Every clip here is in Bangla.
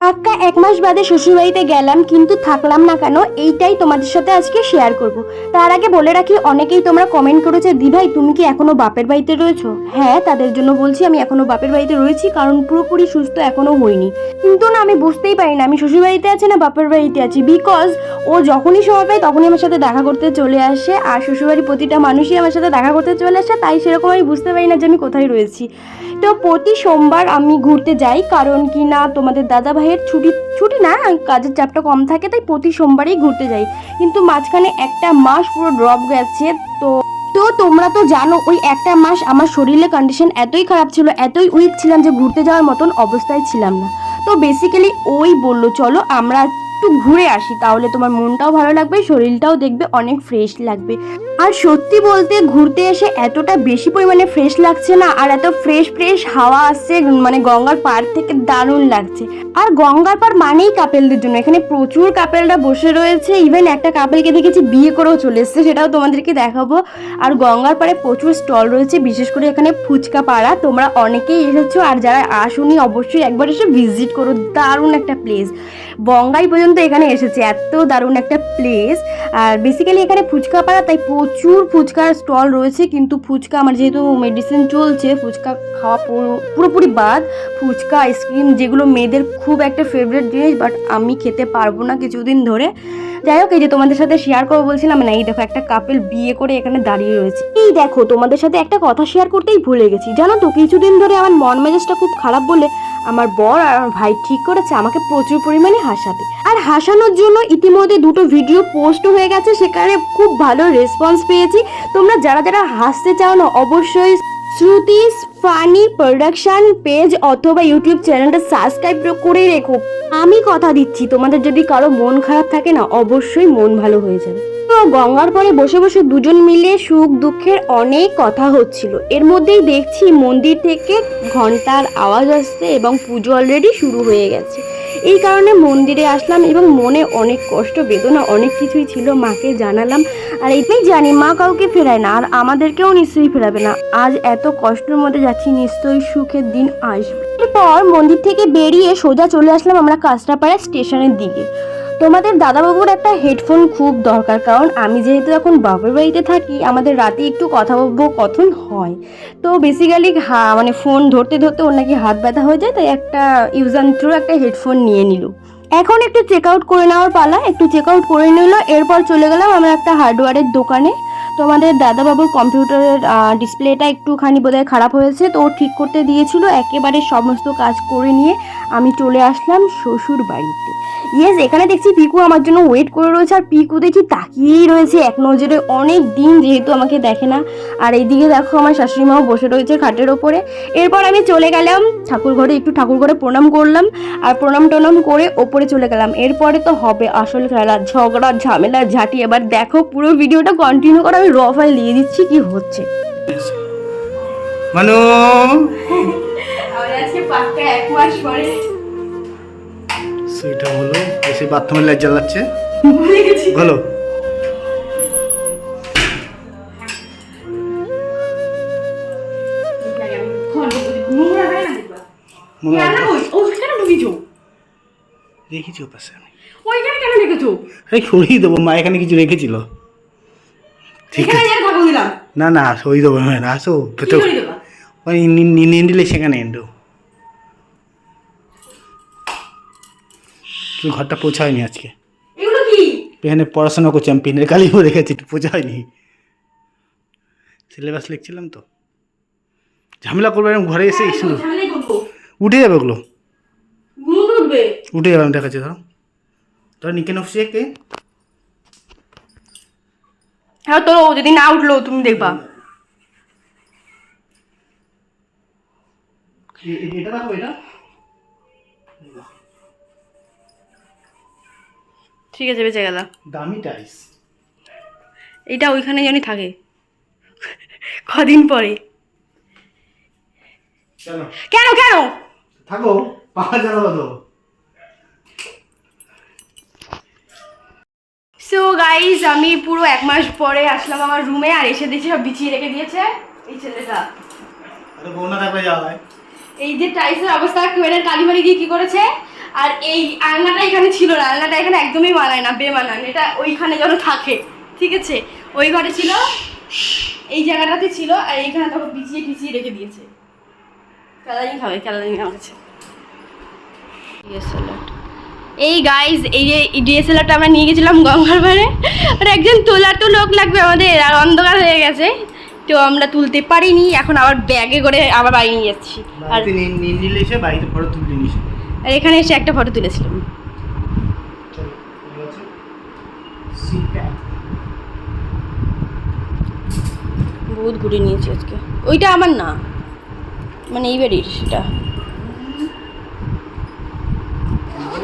পাক্কা 1 মাস বাদে শ্বশুরবাড়িতে গেলাম, কিন্তু থাকলাম না কেন এইটাই তোমাদের সাথে আজকে শেয়ার করব। তার আগে বলে রাখি, অনেকেই তোমরা কমেন্ট করেছো দিভাই তুমি কি এখনো বাপের বাড়িতে রয়েছো। হ্যাঁ, তাদের জন্য বলছি আমি এখনো বাপের বাড়িতে রয়েছি, কারণ পুরোপুরি সুস্থ এখনো হইনি। কিন্তু না, আমি বুঝতেই পারি না আমি শ্বশুর বাড়িতে আছি না বাপের বাড়িতে আছি, বিকজ ও যখনই সময় পায় তখনই আমার সাথে দেখা করতে চলে আসে, আর শ্বশুরবাড়ির প্রতিটা মানুষই আমার সাথে দেখা করতে চলে আসে, তাই সেরকম আমি বুঝতে পারি না যে আমি কোথায় রয়েছি। তো প্রতি সোমবার আমি ঘুরতে যাই, কারণ কি না তোমাদের দাদা ভাইয়ের ছুটি না, কাজের চাপটা কম থাকে, তাই প্রতি সোমবারেই ঘুরতে যাই। কিন্তু মাঝখানে 1 মাস পুরো ড্রপ গেছে। তো তো তোমরা তো জানো ওই 1 মাস আমার শরীরের কন্ডিশন এতই খারাপ ছিল, এতই উইক ছিলাম যে ঘুরতে যাওয়ার মতন অবস্থায় ছিলাম না। তো বেসিক্যালি ওই বললো চলো আমরা একটু ঘুরে আসি, তাহলে তোমার মনটাও ভালো লাগবে, শরীরটাও দেখবে অনেক ফ্রেশ লাগবে। আর সত্যি বলতে ঘুরতে এসে এতটা বেশি পরিমাণে ফ্রেশ লাগছে না, আর এত ফ্রেশ ফ্রেশ হাওয়া আসছে, মানে গঙ্গার পাড় থেকে দারুণ লাগছে। আর গঙ্গার পাড় মানেই কাপেলদের জন্য, এখানে প্রচুর কাপেলরা বসে রয়েছে, ইভেন একটা কাপেলকে দেখেছি বিয়ে করেও চলে এসছে, সেটাও তোমাদেরকে দেখাবো। আর গঙ্গার পাড়ে প্রচুর স্টল রয়েছে, বিশেষ করে এখানে ফুচকা পাড়া, তোমরা অনেকেই এসেছো, আর যারা আসোনি অবশ্যই একবার এসে ভিজিট করো, দারুণ একটা প্লেস। বঙ্গাই পর্যন্ত এখানে এসেছে, এত দারুণ একটা প্লেস। আর বেসিক্যালি এখানে ফুচকা পাড়া, তাই প্রচুর ফুচকার স্টল রয়েছে, কিন্তু ফুচকা আমার যেহেতু মেডিসিন চলছে, ফুচকা খাওয়া পুরোপুরি বাদ। ফুচকা আইসক্রিম যেগুলো মেয়েদের খুব একটা ফেভারিট জিনিস, বাট আমি খেতে পারবো না কিছুদিন ধরে। যাই হোক, এই যে তোমাদের সাথে শেয়ার করবো বলছিলাম না, এই দেখো একটা কাপল বিয়ে করে এখানে দাঁড়িয়ে রয়েছে। এই দেখো তোমাদের সাথে একটা কথা শেয়ার করতেই ভুলে গেছি, জানো তো কিছুদিন ধরে আমার মন মেজাজটা খুব খারাপ বলে আমার বর আর আমার ভাই ঠিক করেছে আমাকে প্রচুর পরিমাণে হাসাবে। আর হাসানোর জন্য ইতিমধ্যে 2টো ভিডিও পোস্ট হয়ে গেছে, সেখানে খুব ভালো রেসপন্স পেয়েছি। তোমরা যারা যারা হাসতে চাও না, অবশ্যই শ্রুতিস ফানি প্রোডাকশন পেজ অথবা ইউটিউব চ্যানেলটা সাবস্ক্রাইব করে রেখো। আমি কথা দিচ্ছি তোমাদের যদি কারো মন খারাপ থাকে না, অবশ্যই মন ভালো হয়ে যাবে। তো গঙ্গার পরে বসে বসে দুজন মিলে সুখ দুঃখের অনেক কথা হচ্ছিল, এর মধ্যেই দেখছি মন্দির থেকে ঘন্টার আওয়াজ আসছে এবং পুজো অলরেডি শুরু হয়ে গেছে। এই কারণে মন্দিরে আসলাম এবং মনে অনেক কষ্ট বেদনা অনেক কিছুই ছিল, মাকে জানালাম। আর এটাই জানি মা কাউকে ফেরায় না, আর আমাদেরকেও নিশ্চয়ই ফেরাবে না। আজ এত কষ্টের মধ্যে যাচ্ছি, নিশ্চয়ই সুখের দিন আসবে। এরপর মন্দির থেকে বেরিয়ে সোজা চলে আসলাম আমরা কাঁচরাপাড়া স্টেশনের দিকে। তোমাদের দাদাবাবুর একটা হেডফোন খুব দরকার, কারণ আমি যেহেতু এখন বাপের বাড়িতে থাকি, আমাদের রাতে একটু কথোপকথন হয়। তো বেসিক্যালি মানে ফোন ধরতে ধরতে ওর নাকি হাত ব্যথা হয়ে যায়, তাই একটা ইউজ অ্যান্ড থ্রো একটা হেডফোন নিয়ে নিল। এখন একটু চেক আউট করে নেওয়ার পালা, একটু চেক আউট করে নিল। এরপর চলে গেলাম আমরা একটা হার্ডওয়্যারের দোকানে। তোমাদের দাদাবাবুর কম্পিউটারের ডিসপ্লেটা একটুখানি বোধহয় খারাপ হয়েছে, তো ও ঠিক করতে দিয়েছিল। একেবারে সমস্ত কাজ করে নিয়ে আমি চলে আসলাম শ্বশুর বাড়িতে। ইয়েস, এখানে দেখছি পিকু আমার জন্য ওয়েট করে রয়েছে, আর পিকু দেখি তাকিয়েই রয়েছে এক নজরে, অনেক দিন যেহেতু আমাকে দেখে না। আর এইদিকে দেখো আমার শাশুড়ি মাও বসে রয়েছে খাটের ওপরে। এরপর আমি চলে গেলাম ঠাকুর ঘরে, একটু ঠাকুর ঘরে প্রণাম করলাম, আর প্রণাম টনাম করে ওপরে চলে গেলাম। এরপরে তো হবে আসল খেলা, ঝগড়া ঝামেলা ঝাঁটি। এবার দেখো পুরো ভিডিওটা কন্টিনিউ করে, আমি র ফাইল দিয়ে দিচ্ছি কি হচ্ছে। মানু আজকে পাক্কা 1 মাস পরে সেটা হলো এসে বাথরুমের লাইট জ্বালাচ্ছে হলো। রেখেছি ও পাশে আমি ওইখানে কেন রেখেছো? সরিয়ে দেবো, মা এখানে কিছু রেখেছিল। ঠিক আছে, না না সরিয়ে দেবো, না আসো ভেতর ওই নিন্ডিলে সেখানে এন্ডো তুই ঘরটা পৌঁছায়নি আজকে, এগুলো কি? এখানে পড়াশোনা করছি আমি, পেনের কালিও রেখেছি, একটু পৌঁছায়নি, সিলেবাস লিখছিলাম তো। ঝামেলা করবে এরকম ঘরে এসে শুধু উঠে যাবে ওগুলো, উঠে যাবে। আমি দেখাচ্ছি ধরো, তোরা নিকে নফসি কে হ্যাঁ, তো যদি না উঠলো তুমি দেখবা। এটা দেখো, এটা ঠিক আছে, বেঁচে গেল। দামি টাইস, এইটা ওইখানে জানি থাকে কদিন পরে। চলো কেন কেন থাকো, পাখা জ্বালাবো তো। সো গাইজ, আমি পুরো 1 মাস পরে আসলাম আমার রুমে, আর এসে দেখছি সব বিছিয়ে রেখে দিয়েছে এই ছেলেটা। আরে বউনা থাকলে যাওয়া হয়। এই যে টাইসের অবস্থা, কুয়েনের কালিমারি দিয়ে কি করেছে, আর এই আলনাটা এখানে ছিল না, আলনাটা এখানে একদমই মানায় না, বেমানান, এটা ওইখানে যেন থাকে, ঠিক আছে? ওই ঘরে ছিল, এই জায়গাটাতে ছিল, আর এইখানে তখন বিছিয়ে টিছিয়ে রেখে দিয়েছে। ক্যালারিং খাবে, ক্যালারিং আমার কাছে। এই গাইজ, এই যে ডিএসএলআরটা আমরা নিয়ে গেছিলাম গঙ্গার পাড়ে, আর একজন তোলার তো লোক লাগবে আমাদের, আর অন্ধকার হয়ে গেছে তো আমরা তুলতে পারিনি। এখন আবার ব্যাগে করে আবার বাড়ি নিয়ে যাচ্ছি। আর নিয়ে এসে বাড়িতে ফটো তুলে নিস। আর এখানে এসে একটা ফটো তুলেছিলাম। বহুত ঘুরে নিয়েছি আজকে। ওইটা আমার না, মানে এই বাড়ির সেটা।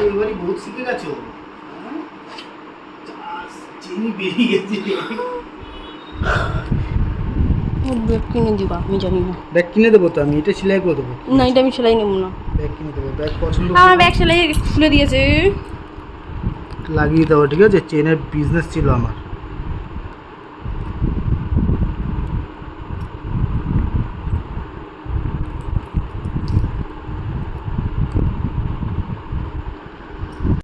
এবারে বহুত শিখে গেছো, চিনি বেরিয়ে গেছে। ব্যাগ কিনে দিবা, আমি জানি না। ব্যাগ কিনে দেবো তো আমি, এটা সেলাই করে দেবো। না, এটা আমি সেলাই নেবো না। ব্যাগ কিনে দেবো, ব্যাগ পছন্দ। আমার ব্যাগ সেলাই খুলে দিয়েছে। লাগিয়ে দেবো, ঠিক আছে? চেনের বিজনেস ছিল আমার।